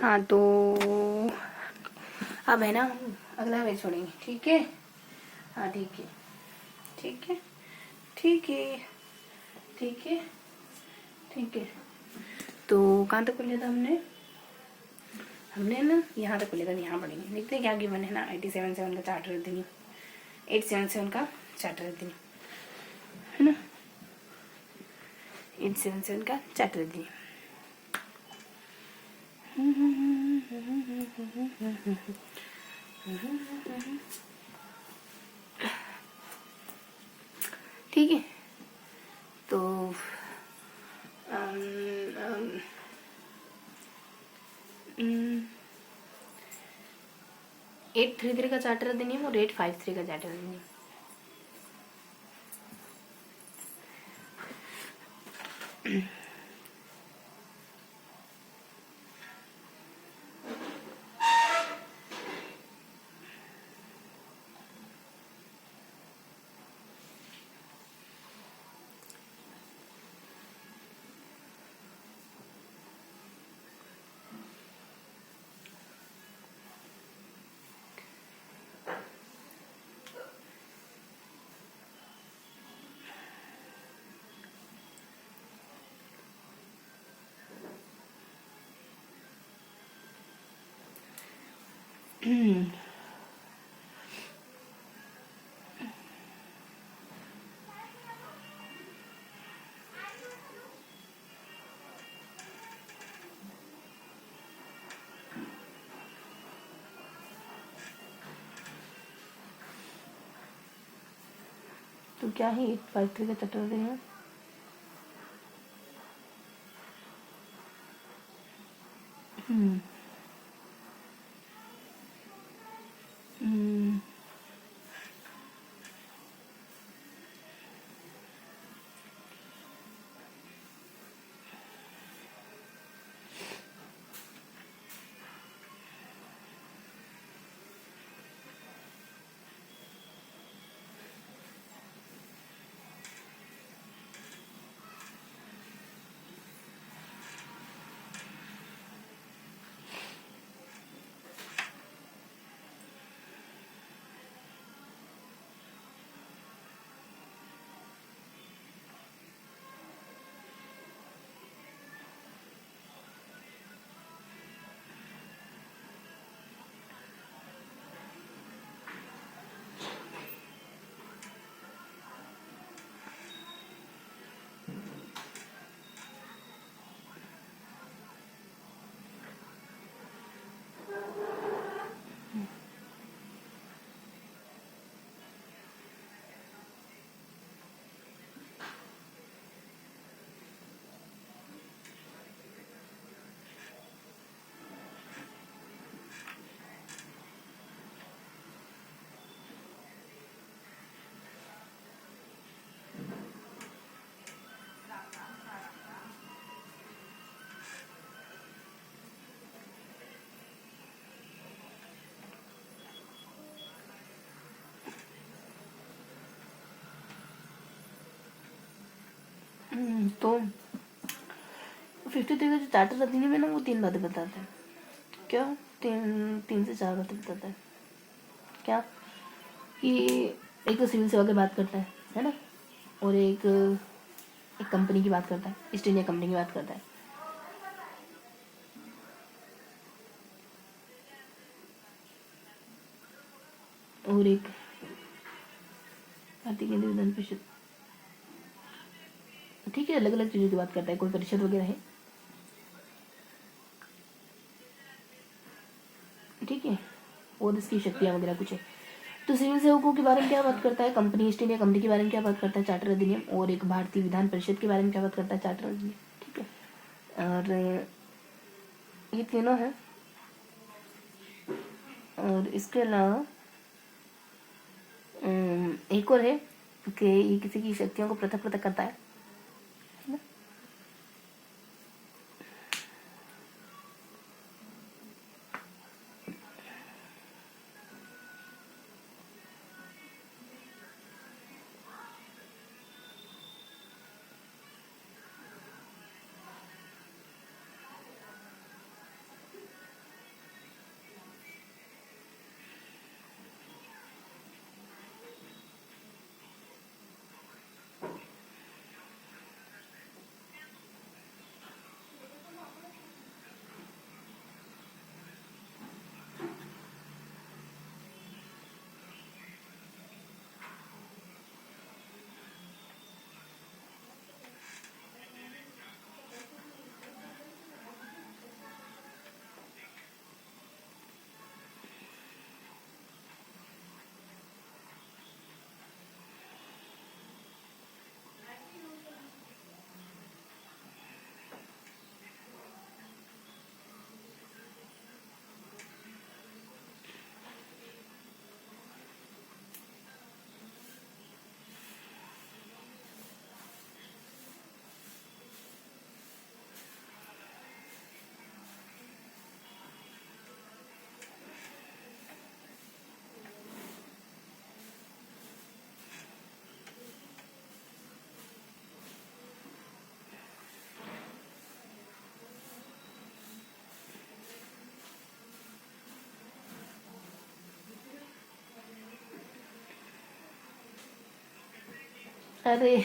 हाँ तो अब है ना, हम अगला पेज छोड़ेंगे, ठीक है। हाँ ठीक है, ठीक है, ठीक है, ठीक है, ठीक है। तो कहाँ तक पढ़ लिया था हमने? हमने ना यहाँ तक पढ़ लिया था, यहाँ पढ़ेंगे। देखते हैं क्या गिवन है ना। 877 का चार्टर रेटिंग, 877 का चार्टर रेटिंग है ना, 877 का चार्टर रेटिंग। ठीक है, तो 833 का चार्टर अधिनियम और 853 का चार्टर अधिनियम। तो क्या है 853 का चार्टर अधिनियम? तो 53 का जो चार्टर अधिनियम है ना, वो 3 बातें बताता है। क्या? 3 से 4 बातें बताता है। क्या कि एक तो सिविल सेवा की बात करता है ना, और एक कंपनी की बात करता है, ईस्ट इंडिया कंपनी की बात करता है। और एक भारतीय केंद्रीय विधान परिषद, ठीक है, अलग अलग चीज़ों की बात करता है, कोई परिषद वगैरह है, ठीक है, और इसकी शक्तियाँ वगैरह कुछ है। तो सिविल सेवकों के बारे में क्या बात करता है? कंपनी, ईस्ट इंडिया कंपनी के बारे में क्या बात करता है? चार्टर अधिनियम। और एक भारतीय विधान परिषद के बारे में क्या बात करता है? चार्टर अधिनियम, ठीक है। और ये तीनों है। और इसके अलावा एक और है कि ये किसी की शक्तियों को पृथक पृथक करता है ना। अरे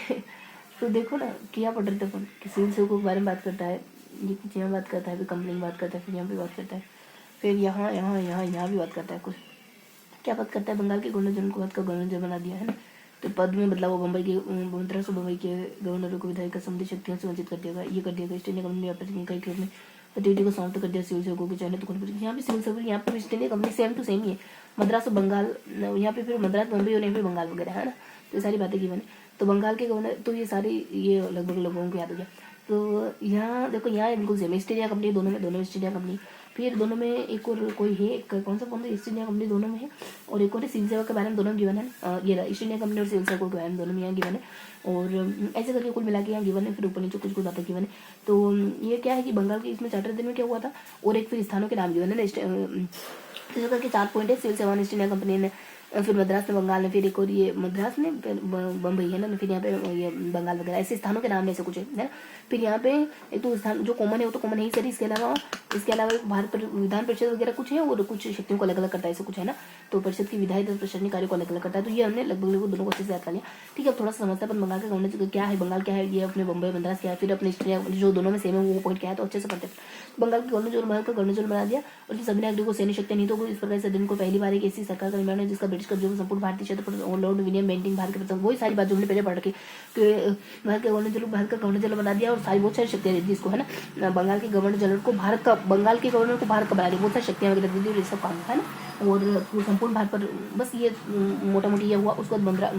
तो देखो ना, क्या पढ़ रहे थे अपन, सिविल सर्विस के बारे में बात करता है, ये किसी में बात करता है, फिर कंपनी में बात करता है, फिर यहाँ पे बात करता है, फिर यहाँ यहाँ यहाँ यहाँ भी बात करता है। कुछ क्या बात करता है, बंगाल के गवर्नर जनरल को बात का गवर्नर जनरल बना दिया है ना, तो पद में बदलाव, बम्बई के 1500 के गवर्नरों को विधायिका संबंधी शक्तियों से वंचित कर दिया, ये कर दिया गया। ईस्ट इंडिया कंपनी व्यापारिक इकाई के रूप में प्रतिनिधि को समाप्त कर दिया सिविल सर्विस को चयनित होने पर। यहाँ पे सिविल सर्विस, यहाँ पर East India Company same to same ही है, मद्रास और बंगाल, यहाँ पे फिर मद्रास बम्बई और यहाँ पे बंगाल वगैरह है ना, तो ये सारी बातें की मैंने। तो बंगाल के गवर्नर, तो ये सारी ये लगभग लोगों को याद हो गया। तो यहाँ देखो, यहाँ बिल्कुल सेम ईस्ट इंडिया कंपनी, दोनों ईस्ट इंडिया कंपनी। फिर दोनों में एक और कोई है, कौन सा ईस्ट इंडिया कंपनी दोनों में है, और एक और सिविल सेवा के बारे में दोनों गिवन है। ये ईस्ट इंडिया कंपनी और सिविल सेवा के बारे में दोनों में यहाँ गिवन है, और ऐसे करके कुल मिला के यहाँ गिवन है। फिर ऊपर नीचे कुछ कुछ बातें गिवन है। तो ये क्या है कि बंगाल के इसमें चार्टर दिन में क्या हुआ था, और एक फिर स्थानों के नाम गिवन है ना, तो करके 4 पॉइंट है, सिविल सेवा ईस्ट इंडिया कंपनी ने, फिर मद्रास में, बंगाल में, फिर एक और ये मद्रास में, फिर बम्बई है ना, फिर यहाँ पे ये बंगाल वगैरह, ऐसे स्थानों के नाम ऐसे कुछ है ना। फिर यहाँ पे एक तो स्थान जो कॉमन है वो तो कॉमन है ही सर, इसके अलावा भारत विधान परिषद वगैरह कुछ है, और कुछ शक्तियों को अलग अलग करता है, ऐसे कुछ है ना। तो परिषद की विधायी तथा प्रशासनिक कार्य को अलग अलग करता है। तो ये हमने लगभग दोनों को अच्छे से याद कर लिया। ठीक है, अब थोड़ा सा समझता है अपन बंगाल का गवर्नर क्या है, बंगाल क्या है, ये अपने बम्बई मद्रास क्या है, फिर अपने जो दोनों में सेम है वो पॉइंट क्या है, तो अच्छे से पढ़ते हैं। बंगाल के गवर्नर जनरल भारत का गवर्नर जनरल बना दिया, और सभी नागरिकों को सैन्य शक्ति नहीं तो इस प्रकार से दिन को पहली बार एक ऐसी सरकार का निर्माण है जिसका ब्रिटिश कब्जे में संपूर्ण भारतीय क्षेत्र पर लॉर्ड विलियम बेंटिंग भारत के प्रथम, वही सारी बात जो हमने पहले पढ़ रखी कि भारत के गवर्नर जनरल भारत का गवर्नर जनरल बना दिया, और सारी बहुत सारी शक्तियां दी थी इसको, है ना। बंगाल के गवर्नर जनरल को भारत का, बंगाल के गवर्नर को भारत का बना दिया, बहुत सारी शक्तियां वगैरह दी थी, और ये सब काम है ना। और संपूर्ण भारत पर बस ये मोटा मोटी ये हुआ। उसके बाद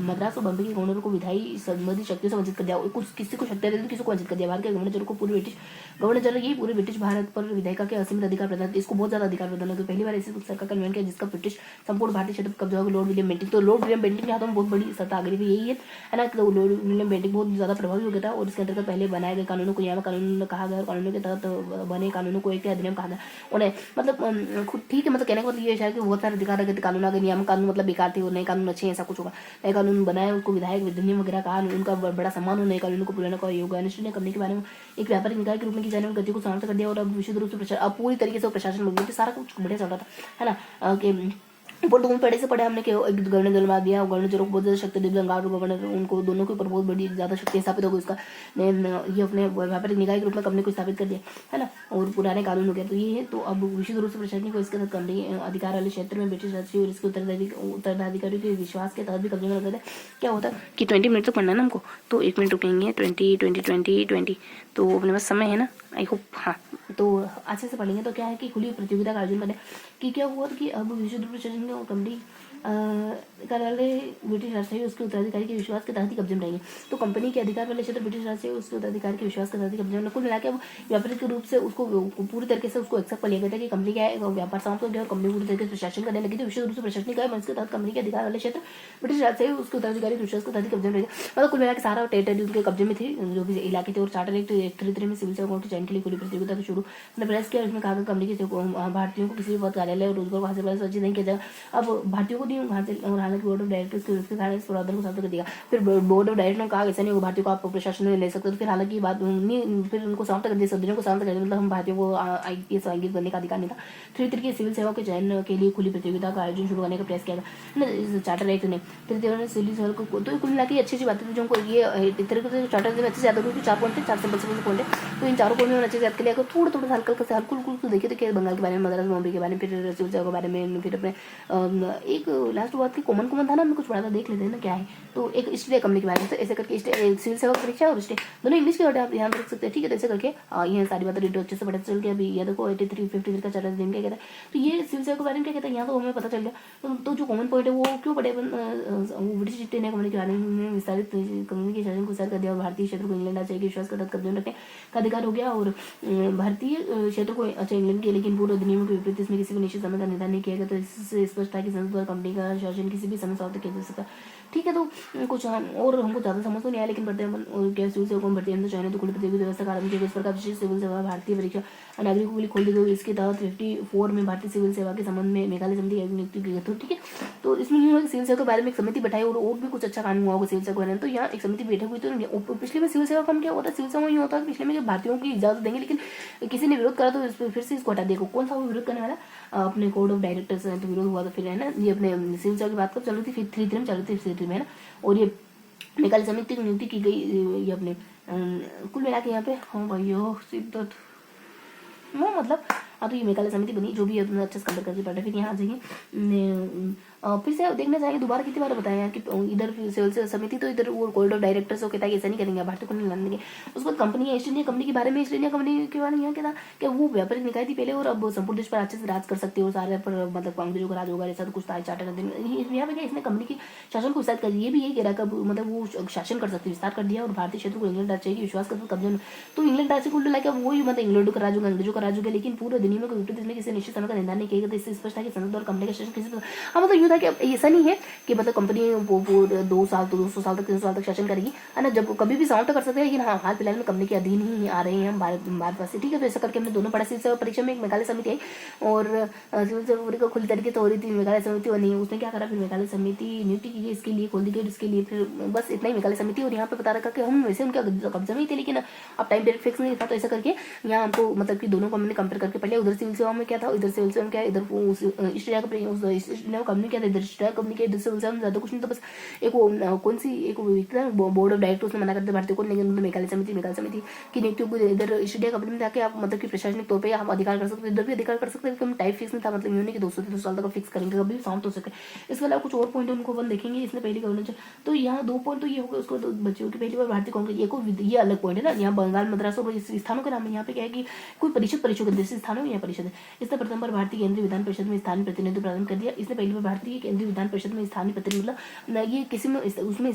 मद्रास और बम्बई के गवर्नरों को विधायी संबंधी शक्तियों से वंचित कर दिया, कुछ किसी को शक्तियां दी, किसी को वंचित कर दिया। भारत के गवर्नर जनरल को पूरे ब्रिटिश गवर्नर जनरल ये पूरे ब्रिटिश भारत पर विधायिका के असीमित अधिकार प्रदान, इसको बहुत ज्यादा अधिकार प्रदान हो। पहली बार ऐसी सरकार का निर्माण किया जिसका ब्रिटिश संपूर्ण भारतीय क्षेत्र पर कब्जा होगा, लॉर्ड विलियम बेंटिंग। तो लॉर्ड विलियम बेंटिंग के हाथों में बहुत बड़ी सत्ता आ गई थी, यही है ना। तो लॉर्ड विलियम बेंटिंग बहुत ज्यादा प्रभावी हो गया था, और इसके अंतर्गत पहले बनाए गए कानूनों को यहाँ कानून कहा गया, कानूनों के तहत बने कानूनों को एक अधिनियम कहा गया उन्हें, मतलब खुद ठीक है, मतलब कहने का मतलब ये है कि बहुत सारे अधिकार रखे थे, कानून आ गए, नियम कानून मतलब बेकार थे, और नए कानून अच्छे, ऐसा कुछ होगा। नए कानून बनाए, उनको विधायक विधिनियम वगैरह कहा, उनका बड़ा सम्मान हो, नए कानूनों को पुराने का योग है करने के बारे में एक व्यापारिक निकाय के रूप में की जाने वाली गति को समाप्त कर दिया, और अब विशुद्ध रूप से अब पूरी तरीके से प्रशासन बन गया, सारा कुछ बढ़िया चल रहा था, है ना। कि ऊपर तो पढ़े से पढ़े हमने कि एक गवर्नर जनरल बना दिया, गवर्नर जनरल को बहुत ज्यादा शक्ति दी, बंगाल गवर्नर उनको दोनों के ऊपर बहुत बड़ी ज्यादा शक्ति स्थापित हो गई। इसका ये अपने व्यापारिक निकाय के रूप में कंपनी को स्थापित कर दिया, है ना, और पुराने कानून हो गया। तो ये है, तो अब विशुद्ध रूप से प्रशासनिक को इसके तहत कंपनी अधिकार वाले क्षेत्र में ब्रिटिश राष्ट्रीय और इसके उत्तराधिकारियों के विश्वास के तहत भी कब्जे में रखते थे। क्या होता है कि 20 मिनट तक पढ़ना है ना हमको, तो 1 मिनट रुकेंगे। 20 तो अपने पास समय है ना, आई होप। हाँ, तो अच्छे से पढ़ेंगे। तो क्या है कि खुली प्रतियोगिता का आयोजन बने कि क्या हुआ कि अब विशुद्ध रूप से कंपनी कार्यालय ब्रिटिश राष्ट्रीय उसके उत्तराधिकारी के विश्वास के तहत ही कब्जे में रहेंगे। तो कंपनी के अधिकार वाले क्षेत्र ब्रिटिश राष्ट्रीय उसके उत्तराधिकारी के विश्वास के तहत ही कब्जे में, कुल मिलाकर अब व्यापारिक रूप से उसको पूरी तरीके से उसको एक्सेप्ट कर लिया गया था कि कंपनी क्या है, व्यापार समाप्त हो गया और कंपनी पूरी तरीके से प्रशासन करने लगी। तो विशुद्ध रूप से प्रशासनिक है, इसके तहत कंपनी के अधिकार वाले क्षेत्र ब्रिटिश राष्ट्रीय उसके उत्तराधिकारी के विश्वास के तहत ही कब्जे में रहेगा। मतलब कुल मिलाकर सारा टेरिटरी उनके कब्जे में थी, जो भी इलाके थे। और चार्टर एक्ट 33 में सिविल सेवा के चयन के लिए खुली प्रतियोगिता के शुरू प्रेस किया। इसमें कहा कंपनी के भारतीयों को किसी भी पद, कार्यालय और रोजगार को हासिल करने से वंचित नहीं किया जाएगा। अब भारतीयों को नहीं हासिल, और हालांकि बोर्ड ऑफ डायरेक्टर्स के उसके कारण इस प्रावधान को समाप्त कर दिया। फिर बोर्ड ऑफ डायरेक्टर ने कहा ऐसा नहीं होगा, भारतीयों को आप प्रशासन में ले सकते। तो फिर हालांकि बात फिर उनको समाप्त कर दिया, सदस्यों को समाप्त कर दिया, मतलब हम भारतीयों को IPS आंकित करने का अधिकार नहीं था। फिर तरीके सिविल सेवा के चयन के लिए खुली प्रतियोगिता का आयोजन शुरू करने का प्रयास किया गया चार्टर एक्ट ने। फिर सिविल सेवा को, तो कुल मिला के अच्छी अच्छी बातें थी जो ये एक तरीके से चार्टर से अच्छे से याद हो गई। 4 पॉइंट थे, 4 सिंपल पॉइंट है। तो इन चारों पॉइंट में अच्छे से याद कर लिया। थोड़ा थोड़ा हल्का देखिए तो क्या बंगाल के बारे में, मद्रास बॉम्बे के बारे में, फिर सिविल सेवा के बारे में, फिर अपने एक लास्ट बात की कॉमन था ना, हमने कुछ पढ़ा था, देख लेते हैं ना क्या है। तो एक ईस्ट इंडिया कंपनी के बारे में, तो ऐसे करके सिविल सेवा की परीक्षा और दोनों इंग्लिश के वर्ड आप ध्यान रख सकते हैं। ठीक है, तो ऐसे करके ये सारी बातें रीड अच्छे से पता चल गया। अभी ये देखो 83 53 का चार्टर दिन क्या कहता है। तो ये सिविल सेवा के बारे में क्या कहता है यहाँ तो हमें पता चल गया। तो जो कॉमन पॉइंट है वो क्यों पढ़े, ब्रिटिश ईस्ट इंडिया कंपनी के बारे में विस्तारित कंपनी के शासन को विस्तार कर दिया, और भारतीय क्षेत्र को इंग्लैंड राज्य के विश्वास के तहत कब्जे में रखने का अधिकार हो गया। और भारतीय क्षेत्र को अच्छा इंग्लैंड के, लेकिन पूर्व अधिनियम के विपरीत इसमें किसी भी निश्चित समय का निर्धारण नहीं किया गया। तो इससे स्पष्ट था कि संसद द्वारा कंपनी का शासन किसी भी समय समाप्त किया जा सकता। ठीक है, तो कुछ और हमको ज्यादा समझ तो नहीं आया, लेकिन पढ़ते हैं क्या सिविल सेवा भर्ती है तो चाहे तो खुली प्रतियोगिता व्यवस्था का आरंभ किया। इस प्रकार विशेष सिविल सेवा भारतीय परीक्षा नागरिकों के लिए खोल दी गई। इसके तहत 54 में भारतीय सिविल सेवा के संबंध में मेघालय समिति की नियुक्ति की गई। ठीक है, तो इसमें सिविल सेवा के बारे में एक समिति बैठाई, और भी कुछ अच्छा काम हुआ होगा सिविल सेवा के बारे में। तो यहाँ एक समिति बैठी हुई। तो पिछले में सिविल सेवा काम क्या होता है, सिविल सेवा ये होता है पिछले में भारतीयों की इजाजत देंगे, लेकिन किसी ने विरोध करा तो फिर से इसको हटा देगा। कौन सा वो विरोध करने वाला, अपने कोड ऑफ डायरेक्टर्स तो विरोध हुआ। तो फिर है ना, ये अपने सिविल सेवा की बात कब चल रही थी, फिर 3 में चल रही थी, 3 में है ना। और ये मेघालय समिति की नियुक्ति की गई। ये अपने कुल मिला के यहाँ पे हाँ भाई सिद्धार्थ मतलब हाँ, तो ये मेघालय समिति बनी, जो भी है तुमने अच्छे से कंपेयर करके पढ़ा। फिर यहाँ आ जाइए, फिर से देखना चाहिए दोबारा कितनी बार बताया कि इधर सिविल समिति तो इधर वो कोर्ट ऑफ डायरेक्टर्स को कहता है ऐसा नहीं करेंगे, भारतीय को नहीं लाने देंगे। उसके बाद कंपनी है ईस्ट इंडिया कंपनी के बारे में, ईस्ट इंडिया कंपनी के बारे में यहाँ कहता कि वो व्यापारिक निकाय थी पहले और अब संपूर्ण देश पर अच्छे से राज कर सकते हो, सारे पर मतलब अंग्रेजों का राज होगा, ऐसा तो कुछ था चार्टर। यहाँ पे क्या इसने कंपनी की शासन को विस्तार कर दिया, ये भी यही कह रहा है मतलब वो शासन कर सकते विस्तार कर दिया और भारतीय क्षेत्र को इंग्लैंड राज्य की विश्वास कर कब्जे में। तो इंग्लैंड राज्य को लाइक वही मतलब इंग्लैंड का राज होगा, अंग्रेजों का राज होगा, लेकिन पूरे दुनिया में कोई विपरीत में किसी निश्चित समय का निर्धारण नहीं किया गया। इससे स्पष्ट है कि संसद और कंपनी का शासन किसी हाँ मतलब यूँ था कि ऐसा नहीं है कि मतलब कंपनी वो 2 साल तो 200 साल तक 300 साल तक शासन करेगी है ना, जब कभी भी समाप्त कर सकते हैं, लेकिन हाँ हाल फिलहाल में कंपनी के अधीन ही आ रहे हैं हम भारतवासी। ठीक है, तो ऐसा करके हमने दोनों पढ़ा। सिविल परीक्षा में एक मेघालय समिति आई और सिविल सर्विस को खुली तरीके से हो रही थी, मेघालय समिति बनी, उसने क्या करा फिर मेघालय समिति नियुक्ति की गई, इसके लिए खोल दी गई, इसके लिए फिर बस इतना ही मेघालय समिति। और यहाँ पे बता रखा कि हम वैसे उनका कब्जा में ही थे, लेकिन अब टाइम पीरियड फिक्स नहीं था, तो ऐसा करके यहाँ हमको मतलब कि दोनों को हमने कंपेयर करके पढ़ लिया। उधर सिविल सेवा में क्या था, इधर सिविल सेवा में क्या, इधर ईस्ट इंडिया कंपनी क्या था, इधर ईस्ट इंडिया कंपनी क्या, इधर सिविल सेवा में ज्यादा कुछ नहीं था, बस एक वो कौन सी एक बोर्ड ऑफ डायरेक्टर उसने मना करते भारतीय को, लेकिन मेघालय समिति की नियुक्ति को इधर ईस्ट इंडिया कंपनी में जाके आप मतलब कि प्रशासनिक तौर पर आप अधिकार कर सकते, इधर भी अधिकार कर सकते हैं, टाइप फिक्स नहीं था, मतलब यूनिक 200 साल तक फिक्स करेंगे, कभी शांत हो सके। इसके अलावा कुछ और पॉइंट उनको अपन देखेंगे, इसने पहली गवर्नर। तो यहाँ 2 पॉइंट तो ये होगा, उसको बच्चों की पहली बार भारतीय कांग्रेस ये अलग पॉइंट है ना, यहाँ बंगाल मद्रास और स्थानों के नाम है। यहाँ पे क्या है कि कोई परिषद जैसे स्थानों में परिषद है। इसने प्रथम बार भारतीय केंद्रीय विधान परिषद में स्थानीय प्रतिनिधित्व प्रदान कर दिया। इसने पहली बार भारतीय केंद्रीय विधान परिषद में स्थानीय प्रतिनिधित्व मतलब ये किसी में उसमें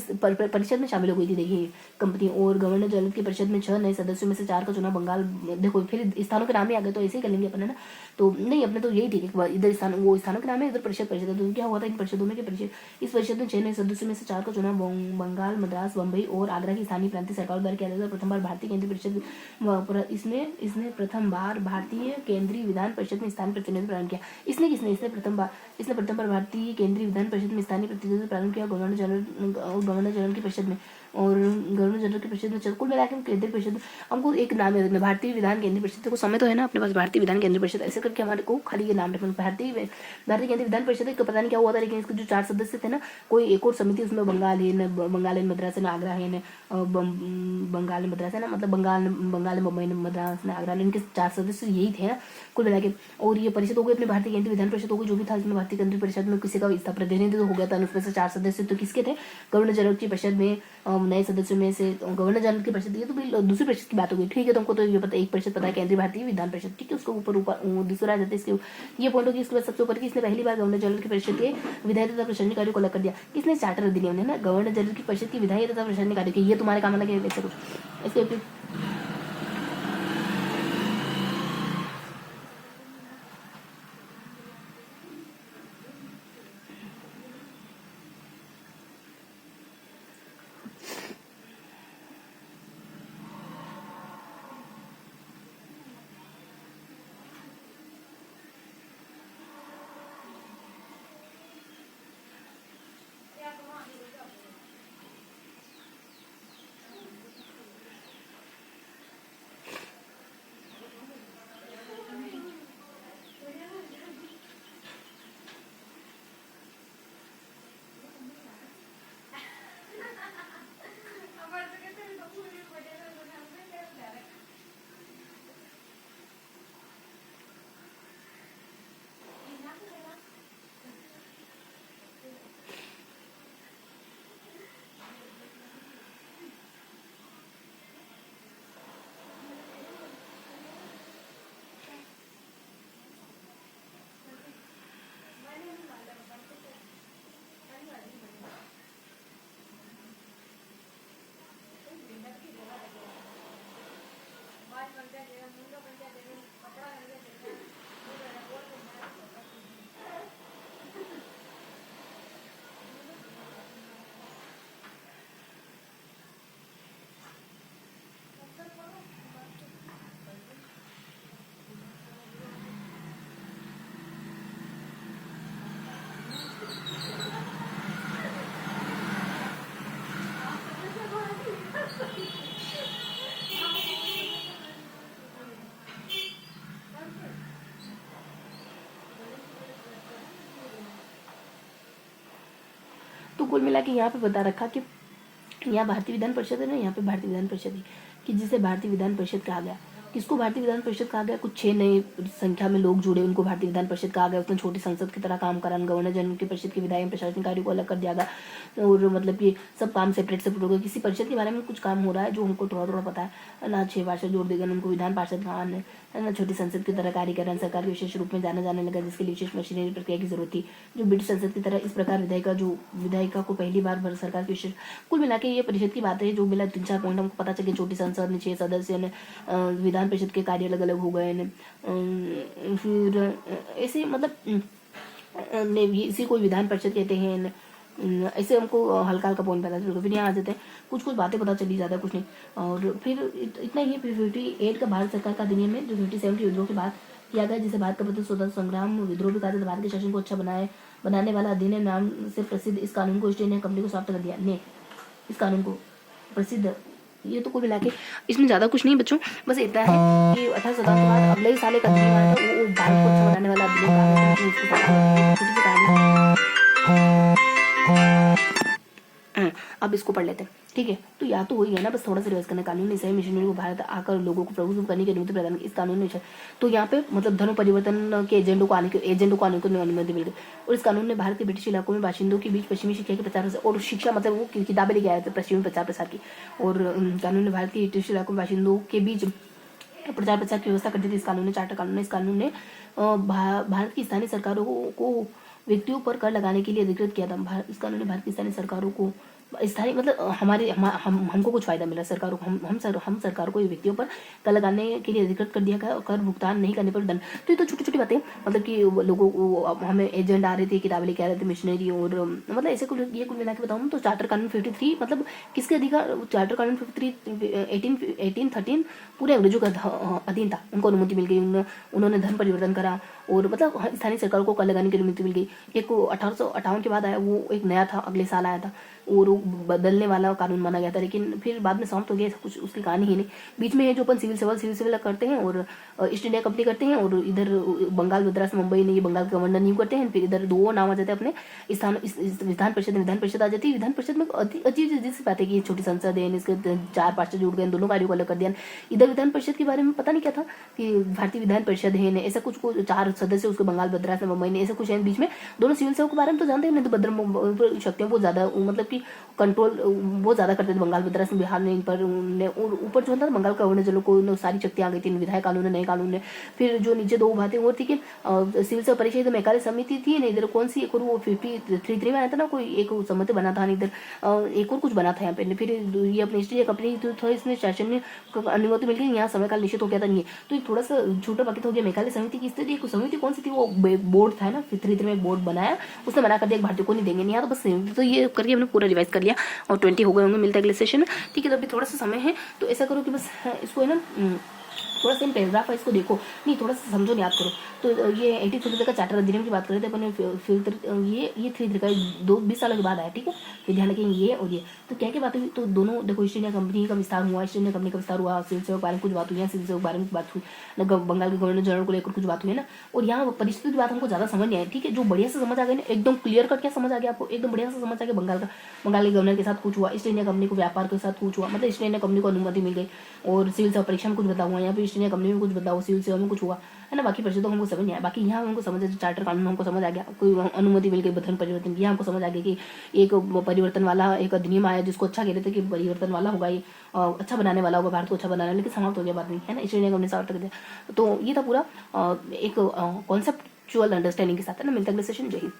परिषद में शामिल हो गई थी। देखिए कंपनी और गवर्नर जनरल की परिषद में 6 नए सदस्यों में से 4 का चुनाव बंगाल। देखो फिर स्थानों के नाम ही आ गए, तो ऐसे ही कर लेंगे अपन है ना, तो नहीं अपने तो यही ठीक है, इधर स्थान वो स्थानों के नाम है, इधर परिषद है। तो क्या हुआ था इन परिषदों में इस परिषद में 6 नए सदस्यों में से 4 का चुनाव बंगाल, मद्रास, बम्बई और आगरा की स्थानीय प्रांतीय सरकार द्वारा किया जाता है। प्रथम बार भारतीय केंद्रीय परिषद इसने प्रथम बार भारतीय केंद्रीय विधान परिषद में स्थानीय प्रतिनिधित्व प्रदान किया। इसने प्रथम बार भारतीय केंद्रीय विधान परिषद में स्थानीय प्रतिनिधित्व प्रदान किया गवर्नर जनरल की परिषद में और गवर्नर जनरल की परिषद में कुल मिलाकर केंद्रीय परिषद हमको एक नाम है भारतीय विधान केंद्रीय परिषद को समय तो है ना अपने पास भारतीय विधान केंद्रीय परिषद, ऐसे करके हमारे को खाली ये नाम रखना भारतीय केंद्रीय विधान परिषद का पता नहीं क्या हुआ था, लेकिन इसके जो 4 सदस्य थे ना, कोई एक और समिति उसमें बंगाल है मद्रास है ना, आगरा है ना, बंगाल मद्रास है ना, मतलब बंगाल मुंबई मद्रास ने आगरा, इनके 4 सदस्य यही थे ना कुल मिला के। और ये परिषद हो गई अपने भारतीय केंद्रीय विधान परिषद हो गई, जो भी था इसमें भारतीय केंद्रीय परिषद में किसी का प्रतिनिधित्व हो गया था, उसमें से 4 सदस्य तो किसके थे, गवर्नर जनरल की परिषद में नए सदस्यों में से गवर्नर जनरल की परिषद। ये तो दूसरी परिषद की बात हो गई, ठीक है, तुमको तो ये पता एक परिषद पता है केंद्रीय भारतीय विधान परिषद, ठीक है, उसको ऊपर दूसरा आ जाता है। इसके ये पॉइंट होगी। इसके बाद सबसे ऊपर की इसने पहली बार गवर्नर जनरल की परिषद के विधायी तथा प्रशासनिक कार्यों को अलग कर दिया। किसने चार्टर दिया उन्हें ना, गवर्नर जनरल की परिषद की विधायी तथा प्रशासनिक कार्य की, ये तुम्हारे काम लगे वैसे कुछ। इसके तो कुल मिला के यहाँ पे बता रखा कि यहाँ भारतीय विधान परिषद है ना, यहाँ पे भारतीय विधान परिषद है कि जिसे भारतीय विधान परिषद कहा गया। किसको भारतीय विधान परिषद कहा गया? कुछ 6 नए संख्या में लोग जुड़े, उनको भारतीय विधान परिषद कहा गया। उसने छोटी संसद की तरह काम करा, गवर्नर जनरल की परिषद के विधायक प्रशासनिक कार्यों को अलग कर दिया गया, और मतलब कि सब काम सेपरेट हो गया। किसी परिषद के बारे में कुछ काम हो रहा है जो हमको थोड़ा थोड़ा पता है ना, 6 भाषा जोड़ देगा, उनको विधान पार्षद कहा है ना। छोटी संसद की तरह कार्य कर सरकार के विशेष रूप में जाना जाने लगा, जिसके लिए विशेष मशीनरी प्रक्रिया की जरूरत थी, जो ब्रिटिश संसद की तरह। इस प्रकार विधायिका को पहली बार सरकार की विशेष, कुल मिला के ये परिषद की बात है जो मिला 3-4 पॉइंट हमको पता चले। छोटी संसद ने 6 सदस्य ने, विधान परिषद के कार्य अलग अलग हो गए ने, फिर ऐसे मतलब इसी को विधान परिषद कहते हैं। ऐसे हमको हल्का हल्का पॉइंट पता चलेगा। फिर यहाँ आ जाते हैं, कुछ बातें पता चली, ज़्यादा कुछ नहीं। और फिर इतना ही। 58 का भारत सरकार का अधिनियम है जो 57 के विद्रोह के बाद किया गया, जिसे भारत का प्रति स्वतंत्र संग्राम विद्रोह भी कहा जाता है। भारत के शासन को अच्छा बनाने वाला अधिनियम नाम से प्रसिद्ध इस कानून को ईस्ट इंडिया कंपनी को समाप्त कर दिया ने। इस कानून को प्रसिद्ध, ये तो कुल मिला के इसमें ज़्यादा कुछ नहीं बच्चों, बस इतना है कि 18 शताब्दी के बाद अगले ही साल एक अधिनियम आया था, वो भारत को अच्छा बनाने वाला अधिनियम। अब इसको पढ़ लेते हैं, ठीक है। तो या तो वही है ना, बस थोड़ा सा रिवाइज करना। कानून ने सही मिशनरी को भारत आकर लोगों को प्रभुत्व करने की अनुमति प्रदान की। इस कानून ने, तो यहाँ पे मतलब धर्म परिवर्तन के एजेंडों को आने की अनुमति मिल गई। और इस कानून ने भारत के ब्रिटिश इलाकों में बाशिंदों के बीच पश्चिमी शिक्षा के प्रचार और शिक्षा मतलब वो किताबें लेके आए थे पश्चिमी प्रचार प्रसार की। और कानून ने भारत के ब्रिटिश इलाकों में बाशिंदों के बीच प्रचार प्रसार की व्यवस्था कर दी थी। इस कानून ने, चार्टर कानून ने, इस कानून ने भारत की स्थानीय सरकारों को व्यक्तियों पर कर लगाने के लिए अधिकृत किया था। इस कानून ने भारत की स्थानीय सरकारों को स्थानीय मतलब हमको कुछ फायदा मिला, सरकारों को हम सरकार को व्यक्तियों पर कर लगाने के लिए अधिकृत कर दिया गया, कर भुगतान नहीं करने पर दंड। तो ये तो छोटी छोटी बातें, मतलब कि लोगों को हमें एजेंट आ रहे थे, किताबें लेके आ रहे थे मिशनरी, और मतलब ऐसे कुल मिला के बताऊँ तो चार्टर कानून 53 मतलब किसके अधिकार, चार्टर कानून 53 1813 पूरे अंग्रेजों का अधीन था, उनको अनुमति मिल गई। उन्होंने धर्म परिवर्तन करा और मतलब स्थानीय सरकार को कर लगाने की अनुमति मिल गई। एक 1858 के बाद आया, वो एक नया था, अगले साल आया था, और बदलने वाला कानून माना गया था, लेकिन फिर बाद में समाप्त हो गया, कुछ उसकी कहानी ही नहीं। बीच में जो अपन सिविल सेवा करते हैं और ईस्ट इंडिया कंपनी करते हैं, और इधर बंगाल मद्रास मुंबई ने ये बंगाल का गवर्नर नियुक्त करते हैं। फिर इधर 2 नाम आ जाते हैं अपने स्थान, विधान परिषद आ जाती है। विधान परिषद में अजीब सी बात है कि छोटी संसद है, इसके 4 पार्षद जुड़ गए, दोनों कार्यों को अलग कर दिया। इधर विधान परिषद के बारे में पता नहीं क्या था कि भारतीय विधान परिषद है, ऐसा कुछ 4 सदस्य उसके बंगाल मद्रास में मुंबई ने, ऐसा कुछ है। बीच में दोनों सिविल सेवा के बारे में तो जानते हैं, नहीं तो भद्र शक्तियों को ज्यादा मतलब कि कंट्रोल बहुत ज्यादा करते थे बंगाल मद्रास में, बिहार में इन पर। और ऊपर जो था बंगाल का गवर्नर जनरल को सारी शक्तियां आ गई थी विधायक कानून ने, नए कानून ने। फिर जो नीचे 2 बातें और थी कि सिविल सेवा परिषद में एकालिक समिति थी, नहीं इधर कौन सी एक और वो 53 में आया था ना, कोई एक समिति बना था, नहीं इधर एक और कुछ बना था यहाँ पे। फिर ये अपनी ईस्ट इंडिया कंपनी था, इसमें शासन ने अनुमति मिल गई, यहाँ समय काल निश्चित हो गया था। नहीं तो थोड़ा सा छोटा बाकी हो गया। मेघालय समिति की स्थिति, समिति कौन सी थी, वो बोर्ड था ना, 53 में बोर्ड बनाया, उसने मना कर दिया भारतीय को नहीं देंगे। यहाँ तो बस तो ये करके हमने पूरा रिवाइज कर लिया और 20 हो गए होंगे। मिलता है अगले सेशन में, ठीक है। तो अभी थोड़ा सा समय है, तो ऐसा करो कि बस इसको है ना थोड़ा सा पैराग्राफ है, इसको देखो, नहीं थोड़ा सा समझो, याद करो। तो ये 83 का चार्टर अधिनियम की बात कर रहे थे अपन, ये 3 का 20 सालों के बाद आया, ठीक है। तो ध्यान रखेंगे ये और ये। तो क्या क्या बात हुई, तो दोनों देखो, ईस्ट इंडिया कंपनी का विस्तार हुआ, ईस्ट इंडिया कंपनी का विस्तार हुआ, सिविल सेवा के बारे में कुछ बात हुई, सिविल सेवा के बारे में बात हुई, बंगाल के गवर्नर जनरल को लेकर कुछ बात हुई है ना। और यहाँ परिस्थिति की बात हमको ज्यादा समझ नहीं आई, ठीक है। जो बढ़िया से समझ आ गई ना, एकदम क्लियर कट क्या समझ आ गया आपको, एकदम बढ़िया से समझ आ गया। बंगाल के गवर्नर के साथ कुछ हुआ, ईस्ट इंडिया कंपनी को व्यापार के साथ कुछ हुआ, मतलब ईस्ट इंडिया कंपनी को अनुमति मिल गई, और सिविल सेवा परीक्षा में कुछ बदलाव हुआ, यहाँ पे ईस्ट इंडिया कंपनी में कुछ बदलाव, सिविल सेवा में कुछ हुआ है ना। बाकी परिषदों हमको समझ नहीं आया, बाकी यहाँ हमको समझ, चार्टर कानून हमको समझ आ गया, कोई अनुमति मिल गई धर्म परिवर्तन की, यहाँ हमको समझ आ गया कि एक परिवर्तन वाला एक अधिनियम आया, जिसको अच्छा कह रहे थे कि परिवर्तन वाला होगा, ये अच्छा बनाने वाला होगा, भारत को अच्छा बनाना, लेकिन समाप्त हो गया बाद में, है ना। ईस्ट इंडिया कंपनी समाप्त कर दिया। तो ये था पूरा एक कॉन्सेप्चुअल अंडरस्टैंडिंग के साथ, है ना। मिलता है अगले सेशन। जय हिंद।